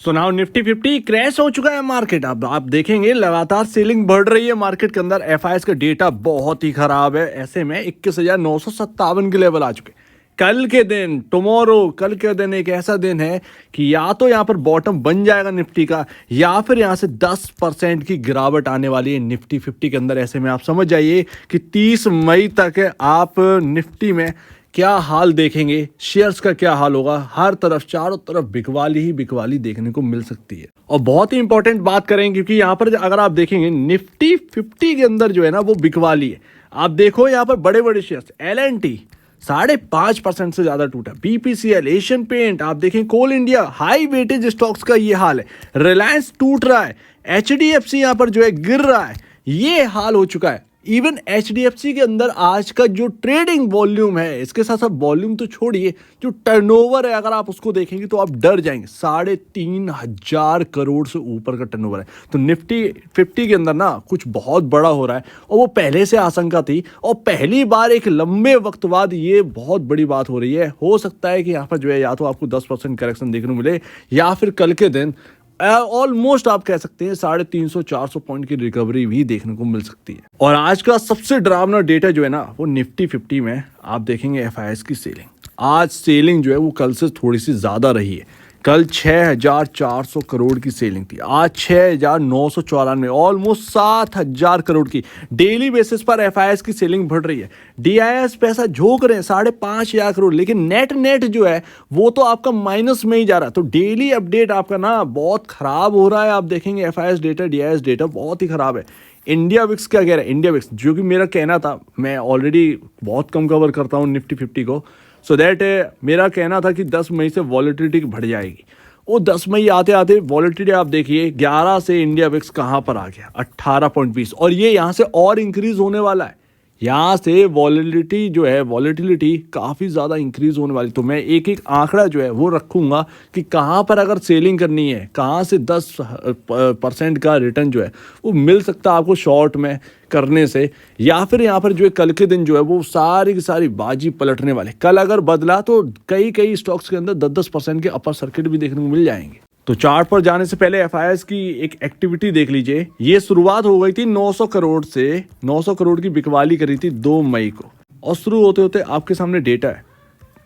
So now Nifty 50 crash हो चुका है मार्केट। अब आप देखेंगे लगातार सेलिंग बढ़ रही है मार्केट के अंदर। एफआईएस का डेटा बहुत ही खराब है, ऐसे में 21,957 के लेवल आ चुके। कल के दिन कल के दिन एक ऐसा दिन है कि या तो यहाँ पर बॉटम बन जाएगा निफ्टी का, या फिर यहाँ से 10% की गिरावट आने वाली है निफ्टी 50 के अंदर। ऐसे में आप समझ जाइए कि 30 मई तक आप निफ्टी में क्या हाल देखेंगे, शेयर्स का क्या हाल होगा। हर तरफ चारों तरफ बिकवाली ही बिकवाली देखने को मिल सकती है। और बहुत ही इंपॉर्टेंट बात करें, क्योंकि यहाँ पर अगर आप देखेंगे निफ्टी 50 के अंदर जो है ना वो बिकवाली है। आप देखो यहाँ पर बड़े बड़े शेयर्स, L&T 5.5% से ज्यादा टूटा, BPCL, एशियन पेंट, आप देखें कोल इंडिया, हाई वेटेज स्टॉक्स का ये हाल है। रिलायंस टूट रहा है, HDFC यहाँ पर जो है गिर रहा है, ये हाल हो चुका है। इवन HDFC के अंदर आज का जो ट्रेडिंग वॉल्यूम है, इसके साथ साथ वॉल्यूम तो छोड़िए, जो टर्नओवर है अगर आप उसको देखेंगे तो आप डर जाएंगे। 3,500 करोड़ से ऊपर का टर्नओवर है। तो निफ्टी 50 के अंदर ना कुछ बहुत बड़ा हो रहा है, और वो पहले से आशंका थी, और पहली बार एक लंबे वक्त बाद ये बहुत बड़ी बात हो रही है। हो सकता है कि यहाँ पर जो है या तो आपको 10% करेक्शन देखने को मिले, या फिर कल के दिन ऑलमोस्ट आप कह सकते हैं 350-400 पॉइंट की रिकवरी भी देखने को मिल सकती है। और आज का सबसे डरावना डेटा जो है ना वो निफ्टी 50 में आप देखेंगे एफआईएस की सेलिंग। आज सेलिंग जो है वो कल से थोड़ी सी ज्यादा रही है। कल 6,400 करोड़ की सेलिंग थी, आज 6,994, ऑलमोस्ट 7,000 करोड़ की डेली बेसिस पर एफआईएस की सेलिंग बढ़ रही है। डीआईएस पैसा झोंक रहे हैं 5,500 करोड़, लेकिन नेट जो है वो तो आपका माइनस में ही जा रहा है। तो डेली अपडेट आपका ना बहुत खराब हो रहा है। आप देखेंगे एफआईएस डेटा, डीआईएस डेटा बहुत ही खराब है। इंडिया विक्स क्या कह रहा है, इंडिया विक्स जो कि मेरा कहना था, मैं ऑलरेडी बहुत कम कवर करता हूँ निफ्टी 50 को, सो दैट मेरा कहना था कि 10 मई से वॉलेटिलिटी बढ़ जाएगी। वो 10 मई आते आते वॉलेटिलिटी आप देखिए 11 से इंडिया विक्स कहाँ पर आ गया, 18.20, और ये यहाँ से और इंक्रीज होने वाला है। यहाँ से वॉलेटिलिटी जो है, वॉलेटिलिटी काफ़ी ज़्यादा इंक्रीज होने वाली। तो मैं एक एक आंकड़ा जो है वो रखूँगा कि कहाँ पर अगर सेलिंग करनी है, कहाँ से 10% का रिटर्न जो है वो मिल सकता है आपको शॉर्ट में करने से, या फिर यहाँ पर जो है कल के दिन जो है वो सारी की सारी बाजी पलटने वाले। कल अगर बदला तो कई स्टॉक्स के अंदर 10% के अपर सर्किट भी देखने को मिल जाएंगे। तो चार्ट पर जाने से पहले एफआईएस की एक एक्टिविटी देख लीजिए। ये शुरुआत हो गई थी 900 करोड़ से, 900 करोड़ की बिकवाली करी थी 2 मई को, और शुरू होते होते आपके सामने डेटा है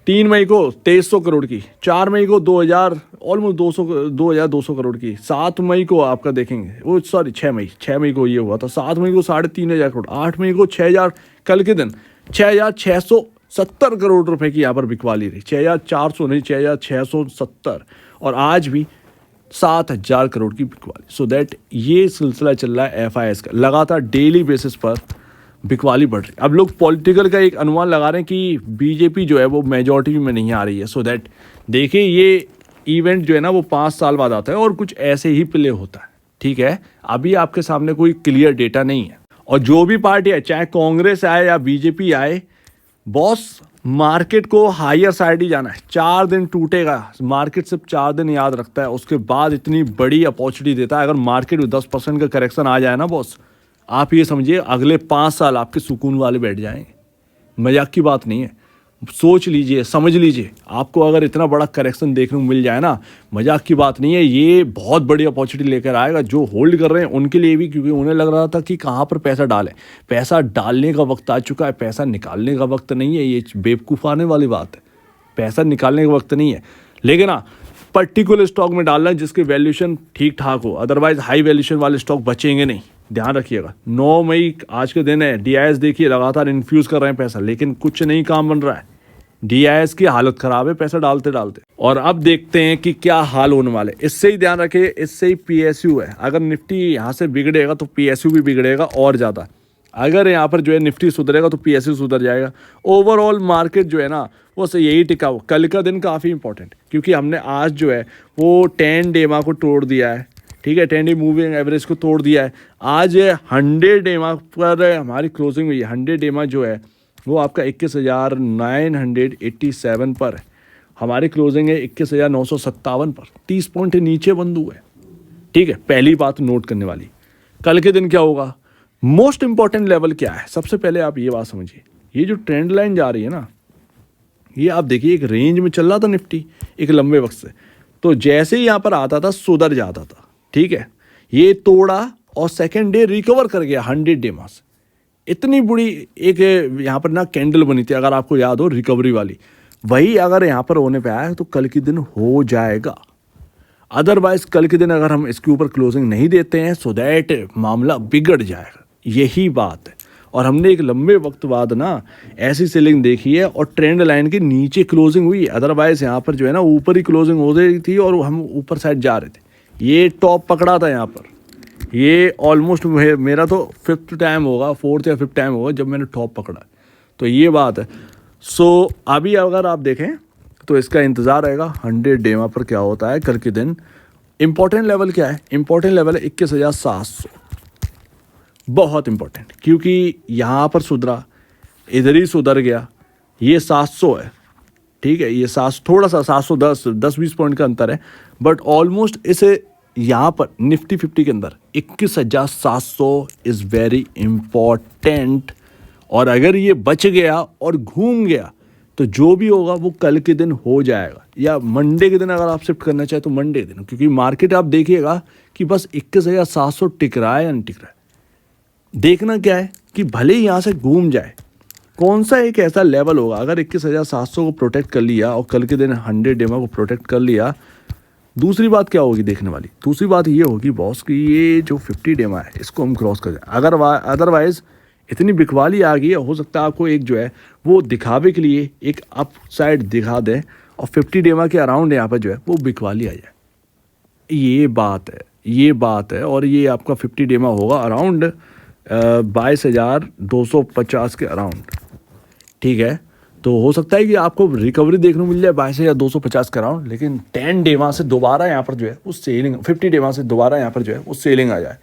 3 मई को 2300 करोड़ की, 4 मई को 2000 ऑलमोस्ट 2,200 करोड़ की, 7 मई को आपका देखेंगे वो 6 मई को ये हुआ था, 7 मई को 3,500 करोड़, 8 मई को 6,000, कल के दिन 6,670 करोड़ रुपए की यहाँ पर बिकवाली रही, 6,400 नहीं 6,670, और आज भी 7,000 करोड़ की बिकवाली। सो दैट ये सिलसिला चल रहा है एफआईएस का, लगातार डेली बेसिस पर बिकवाली बढ़ रही। अब लोग पॉलिटिकल का एक अनुमान लगा रहे हैं कि बीजेपी जो है वो मेजॉरिटी में नहीं आ रही है। सो दैट देखिए ये इवेंट जो है ना वो 5 साल बाद आता है, और कुछ ऐसे ही प्ले होता है। ठीक है, अभी आपके सामने कोई क्लियर डेटा नहीं है, और जो भी पार्टी है, चाहे कांग्रेस आए या बीजेपी आए, बॉस मार्केट को हायर साइड ही जाना है। 4 दिन टूटेगा मार्केट, सिर्फ 4 दिन याद रखता है, उसके बाद इतनी बड़ी अपॉर्चुनिटी देता है। अगर मार्केट में 10% का करेक्शन आ जाए ना बॉस, आप ये समझिए अगले 5 साल आपके सुकून वाले बैठ जाएंगे। मजाक की बात नहीं है, सोच लीजिए, समझ लीजिए। आपको अगर इतना बड़ा करेक्शन देखने को मिल जाए ना, मजाक की बात नहीं है, ये बहुत बड़ी अपॉर्चुनिटी लेकर आएगा जो होल्ड कर रहे हैं उनके लिए भी, क्योंकि उन्हें लग रहा था कि कहाँ पर पैसा डालें। पैसा डालने का वक्त आ चुका है, पैसा निकालने का वक्त नहीं है। ये बेवकूफ़ाने वाली बात है, पैसा निकालने का वक्त नहीं है। लेकिन हाँ, पर्टिकुलर स्टॉक में डालना जिसकी वैल्यूशन ठीक ठाक हो, अदरवाइज हाई वैल्यूशन वाले स्टॉक बचेंगे नहीं, ध्यान रखिएगा। 9 मई आज के दिन है, डीआईएस देखिए लगातार इन्फ्यूज कर रहे हैं पैसा, लेकिन कुछ नहीं काम बन रहा है। डीआईएस की हालत खराब है पैसा डालते डालते। और अब देखते हैं कि क्या हाल होने वाले। इससे ही ध्यान रखिए, इससे ही पीएसयू है। अगर निफ्टी यहाँ से बिगड़ेगा तो पीएसयू भी बिगड़ेगा और ज़्यादा। अगर यहाँ पर जो है निफ्टी सुधरेगा तो पीएसयू सुधर जाएगा। ओवरऑल मार्केट जो है ना वो से यही टिका हुआ। कल का दिन काफ़ी इंपॉर्टेंट, क्योंकि हमने आज जो है वो 10 डेमा को तोड़ दिया है। ठीक है, 10 डे मूविंग एवरेज को तोड़ दिया है। आज 100 डेमा पर हमारी क्लोजिंग हुई है। 100 डेमा जो है वो आपका 21,987 पर है। हमारी क्लोजिंग है 21,957 पर, 30 पॉइंट नीचे बंद हुआ है। ठीक है, पहली बात नोट करने वाली। कल के दिन क्या होगा, मोस्ट इंपॉर्टेंट लेवल क्या है, सबसे पहले आप ये बात समझिए। ये जो ट्रेंड लाइन जा रही है ना, ये आप देखिए एक रेंज में चल रहा था निफ्टी एक लंबे वक्त से, तो जैसे ही यहाँ पर आता था सुधर जाता था, ठीक है। ये तोड़ा और सेकेंड डे रिकवर कर गया 100 डे मास। इतनी बुरी एक यहाँ पर ना कैंडल बनी थी, अगर आपको याद हो, रिकवरी वाली। वही अगर यहाँ पर होने पे आया तो कल के दिन हो जाएगा। अदरवाइज कल के दिन अगर हम इसके ऊपर क्लोजिंग नहीं देते हैं सो दैट मामला बिगड़ जाएगा, यही बात है। और हमने एक लंबे वक्त बाद ना ऐसी सेलिंग देखी है और ट्रेंड लाइन के नीचे क्लोजिंग हुई। अदरवाइज यहाँ पर जो है ना ऊपर ही क्लोजिंग हो रही थी और हम ऊपर साइड जा रहे थे। ये टॉप पकड़ा था यहाँ पर, ये ऑलमोस्ट मेरा तो 5th टाइम होगा, 4th या 5th टाइम होगा जब मैंने टॉप पकड़ा। तो ये बात है। सो अभी अगर आप देखें तो इसका इंतज़ार रहेगा 100 डेमा पर क्या होता है कल के दिन। इम्पोर्टेंट लेवल क्या है? इम्पोर्टेंट लेवल है 21,700, बहुत इम्पोर्टेंट, क्योंकि यहाँ पर सुधरा, इधर ही सुधर गया। ये 700 है, ठीक है, ये 700 थोड़ा सा 710-20 पॉइंट का अंतर है, बट ऑलमोस्ट इसे यहाँ पर निफ्टी 50 के अंदर 21,700 इज़ वेरी इम्पॉर्टेंट। और अगर ये बच गया और घूम गया तो जो भी होगा वो कल के दिन हो जाएगा, या मंडे के दिन अगर आप शिफ्ट करना चाहें तो मंडे दिन, क्योंकि मार्केट आप देखिएगा कि बस 21,700 टिक रहा है या नहीं टिक रहा है। देखना क्या है कि भले ही यहाँ से घूम जाए, कौन सा एक ऐसा लेवल होगा, अगर 21,700 को प्रोटेक्ट कर लिया और कल के दिन 100 डेमा को प्रोटेक्ट कर लिया। दूसरी बात क्या होगी देखने वाली? दूसरी बात ये होगी बॉस कि ये जो 50 डेमा है इसको हम क्रॉस कर जाए। अगर अदरवाइज इतनी बिकवाली आ गई है, हो सकता है आपको एक जो है वो दिखावे के लिए एक अप साइड दिखा दें और 50 डेमा के अराउंड यहाँ पर जो है वो बिकवाली आ जाए। ये बात है, ये बात है। और ये आपका 50 डेमा होगा अराउंड 22,250 के अराउंड, ठीक है। तो हो सकता है कि आपको रिकवरी देखने को मिल जाए 22,250 के अराउंड, लेकिन 10 डेमा से दोबारा यहाँ पर जो है वो सेलिंग, 50 डेमा से दोबारा यहाँ पर जो है वो सेलिंग आ जाए,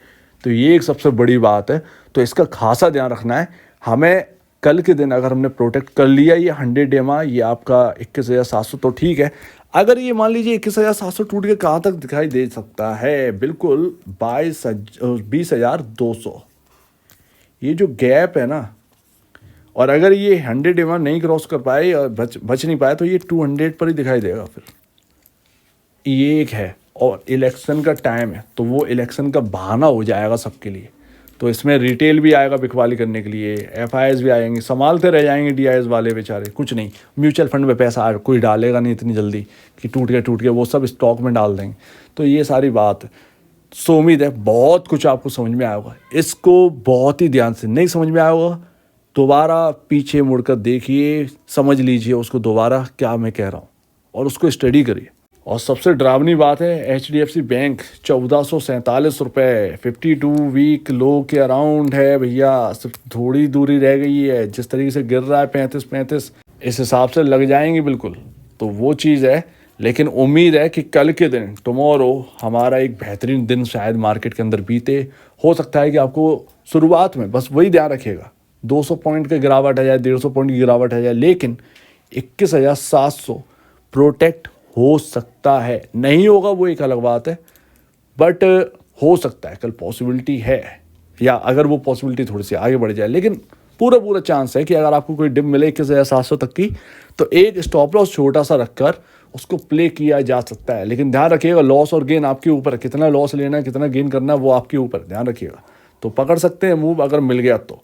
तो ये एक सबसे बड़ी बात है। तो इसका खासा ध्यान रखना है हमें। कल के दिन अगर हमने प्रोटेक्ट कर लिया ये 100 डेमा, ये आपका 21,700 तो ठीक है। अगर ये मान लीजिए 21,700 टूट के कहाँ तक दिखाई दे सकता है? बिल्कुल 20,200। ये जो गैप है ना, और अगर ये 100 डेमा नहीं क्रॉस कर पाए और बच नहीं पाए तो ये 200 पर ही दिखाई देगा फिर। ये एक है, और इलेक्शन का टाइम है तो वो इलेक्शन का बहाना हो जाएगा सबके लिए। तो इसमें रिटेल भी आएगा बिकवाली करने के लिए, एफआईआईज भी आएंगे, संभालते रह जाएंगे डीआईएस वाले बेचारे। कुछ नहीं, म्यूचुअल फंड में पैसा कोई डालेगा नहीं इतनी जल्दी कि टूट गया, वो सब स्टॉक में डाल देंगे। तो ये सारी बात है। सो उम्मीद है बहुत कुछ आपको समझ में आया होगा। इसको बहुत ही ध्यान से, नहीं समझ में आया होगा दोबारा पीछे मुड़कर देखिए, समझ लीजिए उसको दोबारा क्या मैं कह रहा हूँ और उसको स्टडी करिए। और सबसे डरावनी बात है HDFC बैंक 1447 रुपये 52 वीक लो के अराउंड है भैया। सिर्फ थोड़ी दूरी रह गई है, जिस तरीके से गिर रहा है 35 इस हिसाब से लग जाएंगी बिल्कुल, तो वो चीज़ है। लेकिन उम्मीद है कि कल के दिन टुमारो हमारा एक बेहतरीन दिन शायद मार्केट के अंदर बीते। हो सकता है कि आपको शुरुआत में बस वही ध्यान रखिएगा 200 पॉइंट की गिरावट आ जाए, 150 पॉइंट की गिरावट आ जाए, लेकिन 21,700 प्रोटेक्ट हो सकता है। नहीं होगा वो एक अलग बात है, बट हो सकता है, कल पॉसिबिलिटी है, या अगर वो पॉसिबिलिटी थोड़ी सी आगे बढ़ जाए। लेकिन पूरा चांस है कि अगर आपको कोई डिप मिले 21,700 तक की, तो एक स्टॉप लॉस छोटा सा रखकर उसको प्ले किया जा सकता है। लेकिन ध्यान रखिएगा लॉस और गेन आपके ऊपर है, कितना लॉस लेना है कितना गेन करना है वो आपके ऊपर, ध्यान रखिएगा। तो पकड़ सकते हैं मूव अगर मिल गया तो।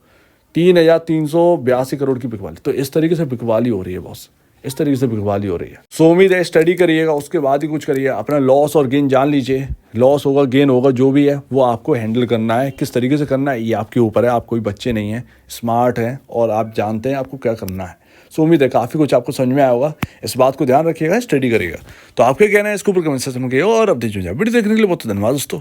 3,382 करोड़ की बिकवाली, तो इस तरीके से बिकवाली हो रही है बॉस, इस तरीके से बिकवाली हो रही है। सो उम्मीद है स्टडी करिएगा, उसके बाद ही कुछ करिए। अपना लॉस और गेन जान लीजिए, लॉस होगा गेन होगा जो भी है वो आपको हैंडल करना है। किस तरीके से करना है ये आपके ऊपर है। आप कोई बच्चे नहीं हैं, स्मार्ट हैं और आप जानते हैं आपको क्या करना है। सो उम्मीद है काफ़ी कुछ आपको समझ में आया होगा। इस बात को ध्यान रखिएगा, स्टडी करिएगा। तो आपके कहना है इसके ऊपर कमेंट सेक्शन में कहिए। और अब देखिए वीडियो देखने के लिए बहुत धन्यवाद दोस्तों।